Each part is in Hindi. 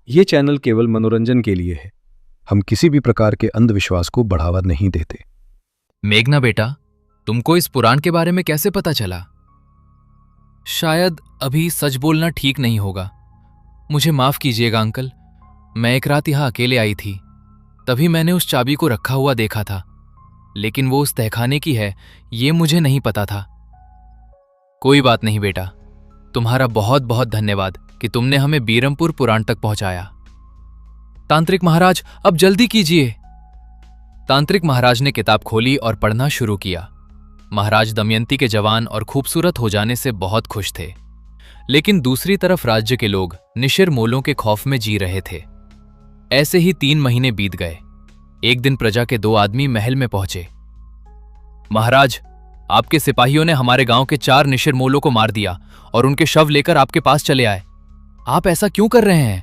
ये चैनल केवल मनोरंजन के लिए है। हम किसी भी प्रकार के अंधविश्वास को बढ़ावा नहीं देते। मेघना बेटा, तुमको इस पुराण के बारे में कैसे पता चला? शायद अभी सच बोलना ठीक नहीं होगा। मुझे माफ कीजिएगा अंकल। मैं एक रात यहां अकेले आई थी, तभी मैंने उस चाबी को रखा हुआ देखा था, लेकिन वो उस तहखाने की है ये मुझे नहीं पता था। कोई बात नहीं बेटा, तुम्हारा बहुत बहुत धन्यवाद कि तुमने हमें बीरमपुर पुराण तक पहुंचाया। तांत्रिक महाराज, अब जल्दी कीजिए। तांत्रिक महाराज ने किताब खोली और पढ़ना शुरू किया। महाराज दमयंती के जवान और खूबसूरत हो जाने से बहुत खुश थे, लेकिन दूसरी तरफ राज्य के लोग निशिर मोलों के खौफ में जी रहे थे। ऐसे ही 3 महीने बीत गए। एक दिन प्रजा के 2 आदमी महल में पहुंचे। महाराज, आपके सिपाहियों ने हमारे गांव के 4 निशिर मोलों को मार दिया और उनके शव लेकर आपके पास चले आए। आप ऐसा क्यों कर रहे हैं?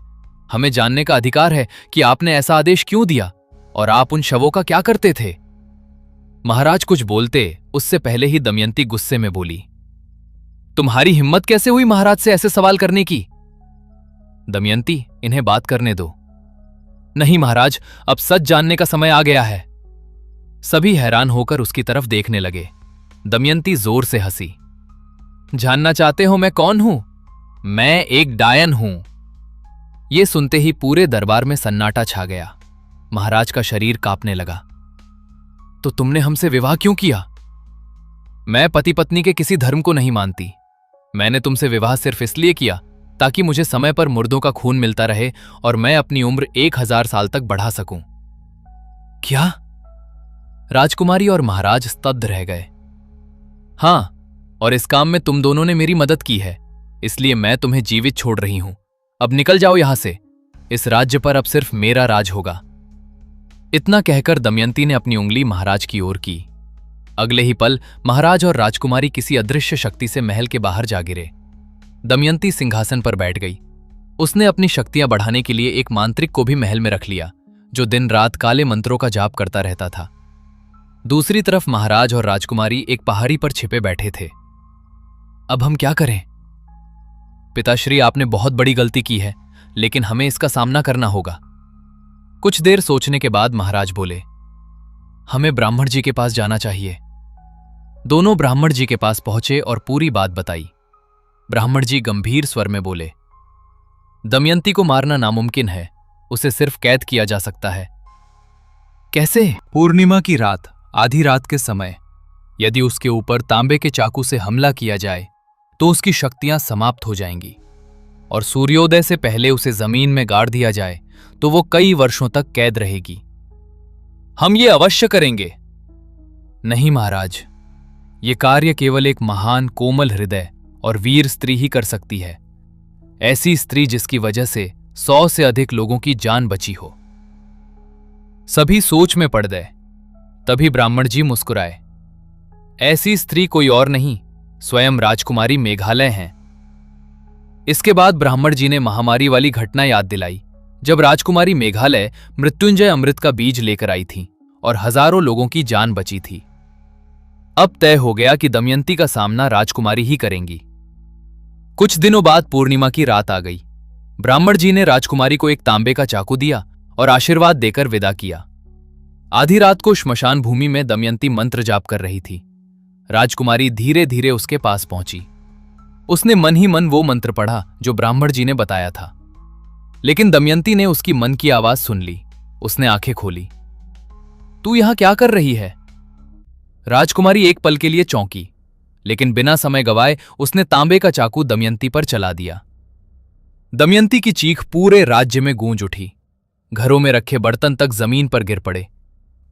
हमें जानने का अधिकार है कि आपने ऐसा आदेश क्यों दिया और आप उन शवों का क्या करते थे? महाराज कुछ बोलते उससे पहले ही दमयंती गुस्से में बोली, तुम्हारी हिम्मत कैसे हुई महाराज से ऐसे सवाल करने की? दमयंती, इन्हें बात करने दो। नहीं महाराज, अब सच जानने का समय आ गया है। सभी हैरान होकर उसकी तरफ देखने लगे। दमयंती जोर से हंसी। जानना चाहते हो मैं कौन हूं? मैं एक डायन हूं। यह सुनते ही पूरे दरबार में सन्नाटा छा गया। महाराज का शरीर कांपने लगा। तो तुमने हमसे विवाह क्यों किया? मैं पति पत्नी के किसी धर्म को नहीं मानती। मैंने तुमसे विवाह सिर्फ इसलिए किया ताकि मुझे समय पर मुर्दों का खून मिलता रहे और मैं अपनी उम्र 1000 साल तक बढ़ा सकूं। क्या? राजकुमारी और महाराज स्तब्ध रह गए। हां, और इस काम में तुम दोनों ने मेरी मदद की है, इसलिए मैं तुम्हें जीवित छोड़ रही हूं। अब निकल जाओ यहां से। इस राज्य पर अब सिर्फ मेरा राज होगा। इतना कहकर दमयंती ने अपनी उंगली महाराज की ओर की। अगले ही पल महाराज और राजकुमारी किसी अदृश्य शक्ति से महल के बाहर जा गिरे। दमयंती सिंहासन पर बैठ गई। उसने अपनी शक्तियां बढ़ाने के लिए एक मांत्रिक को भी महल में रख लिया, जो दिन रात काले मंत्रों का जाप करता रहता था। दूसरी तरफ महाराज और राजकुमारी एक पहाड़ी पर छिपे बैठे थे। अब हम क्या करें? पिताश्री, आपने बहुत बड़ी गलती की है, लेकिन हमें इसका सामना करना होगा। कुछ देर सोचने के बाद महाराज बोले, हमें ब्राह्मण जी के पास जाना चाहिए। दोनों ब्राह्मण जी के पास पहुंचे और पूरी बात बताई। ब्राह्मण जी गंभीर स्वर में बोले, दमयंती को मारना नामुमकिन है, उसे सिर्फ कैद किया जा सकता है। कैसे? पूर्णिमा की रात, आधी रात के समय यदि उसके ऊपर तांबे के चाकू से हमला किया जाए तो उसकी शक्तियां समाप्त हो जाएंगी, और सूर्योदय से पहले उसे जमीन में गाड़ दिया जाए तो वो कई वर्षों तक कैद रहेगी। हम ये अवश्य करेंगे। नहीं महाराज, ये कार्य केवल एक महान कोमल हृदय और वीर स्त्री ही कर सकती है। ऐसी स्त्री जिसकी वजह से 100 से अधिक लोगों की जान बची हो। सभी सोच में पड़ गए। तभी ब्राह्मण जी मुस्कुराए। ऐसी स्त्री कोई और नहीं, स्वयं राजकुमारी मेघालय हैं। इसके बाद ब्राह्मण जी ने महामारी वाली घटना याद दिलाई, जब राजकुमारी मेघालय मृत्युंजय अमृत का बीज लेकर आई थी और हजारों लोगों की जान बची थी। अब तय हो गया कि दमयंती का सामना राजकुमारी ही करेंगी। कुछ दिनों बाद पूर्णिमा की रात आ गई। ब्राह्मण जी ने राजकुमारी को एक तांबे का चाकू दिया और आशीर्वाद देकर विदा किया। आधी रात को श्मशान भूमि में दमयंती मंत्र जाप कर रही थी। राजकुमारी धीरे धीरे उसके पास पहुंची। उसने मन ही मन वो मंत्र पढ़ा जो ब्राह्मण जी ने बताया था, लेकिन दमयंती ने उसकी मन की आवाज सुन ली। उसने आंखें खोली। तू यहां क्या कर रही है? राजकुमारी एक पल के लिए चौंकी, लेकिन बिना समय गवाए उसने तांबे का चाकू दमयंती पर चला दिया। दमयंती की चीख पूरे राज्य में गूंज उठी। घरों में रखे बर्तन तक जमीन पर गिर पड़े।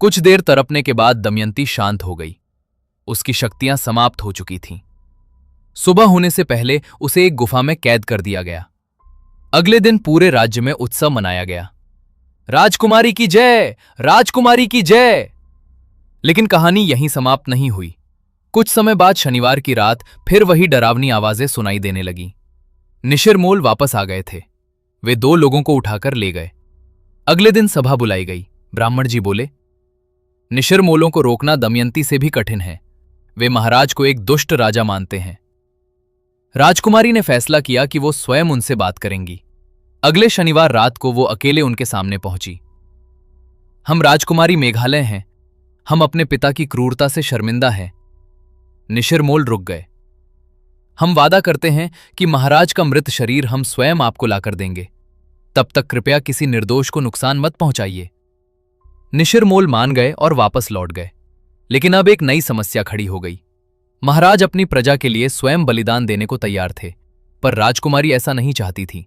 कुछ देर तड़पने के बाद दमयंती शांत हो गई। उसकी शक्तियां समाप्त हो चुकी थीं। सुबह होने से पहले उसे एक गुफा में कैद कर दिया गया। अगले दिन पूरे राज्य में उत्सव मनाया गया। राजकुमारी की जय, राजकुमारी की जय। लेकिन कहानी यहीं समाप्त नहीं हुई। कुछ समय बाद शनिवार की रात फिर वही डरावनी आवाजें सुनाई देने लगीं। निशिर मोल वापस आ गए थे। वे 2 लोगों को उठाकर ले गए। अगले दिन सभा बुलाई गई। ब्राह्मण जी बोले, निशिर मोलों को रोकना दमयंती से भी कठिन है। वे महाराज को एक दुष्ट राजा मानते हैं। राजकुमारी ने फैसला किया कि वो स्वयं उनसे बात करेंगी। अगले शनिवार रात को वो अकेले उनके सामने पहुंची। हम राजकुमारी मेघालय हैं। हम अपने पिता की क्रूरता से शर्मिंदा हैं। निशिरमोल रुक गए। हम वादा करते हैं कि महाराज का मृत शरीर हम स्वयं आपको लाकर देंगे। तब तक कृपया किसी निर्दोष को नुकसान मत पहुंचाइए। निशिरमोल मान गए और वापस लौट गए। लेकिन अब एक नई समस्या खड़ी हो गई। महाराज अपनी प्रजा के लिए स्वयं बलिदान देने को तैयार थे, पर राजकुमारी ऐसा नहीं चाहती थी।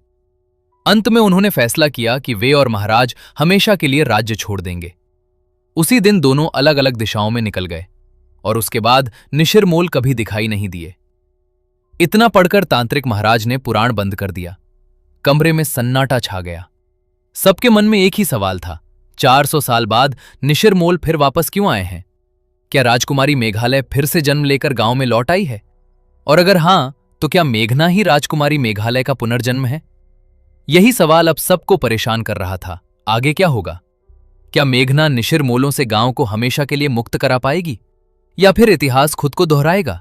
अंत में उन्होंने फैसला किया कि वे और महाराज हमेशा के लिए राज्य छोड़ देंगे। उसी दिन दोनों अलग अलग दिशाओं में निकल गए और उसके बाद निशिरमोल कभी दिखाई नहीं दिए। इतना पढ़कर तांत्रिक महाराज ने पुराण बंद कर दिया। कमरे में सन्नाटा छा गया। सबके मन में एक ही सवाल था, 400 साल बाद निशिरमोल फिर वापस क्यों आए हैं? क्या राजकुमारी मेघालय फिर से जन्म लेकर गांव में लौट आई है? और अगर हां, तो क्या मेघना ही राजकुमारी मेघालय का पुनर्जन्म है? यही सवाल अब सबको परेशान कर रहा था। आगे क्या होगा? क्या मेघना निशिरमोलों से गांव को हमेशा के लिए मुक्त करा पाएगी, या फिर इतिहास खुद को दोहराएगा?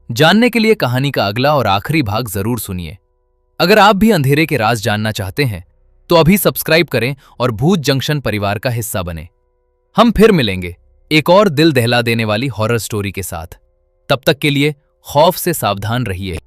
जानने के लिए कहानी का अगला और आखिरी भाग जरूर सुनिए। अगर आप भी अंधेरे के राज जानना चाहते हैं तो अभी सब्सक्राइब करें और भूत जंक्शन परिवार का हिस्सा बने। हम फिर मिलेंगे एक और दिल दहला देने वाली हॉरर स्टोरी के साथ। तब तक के लिए खौफ से सावधान रहिए।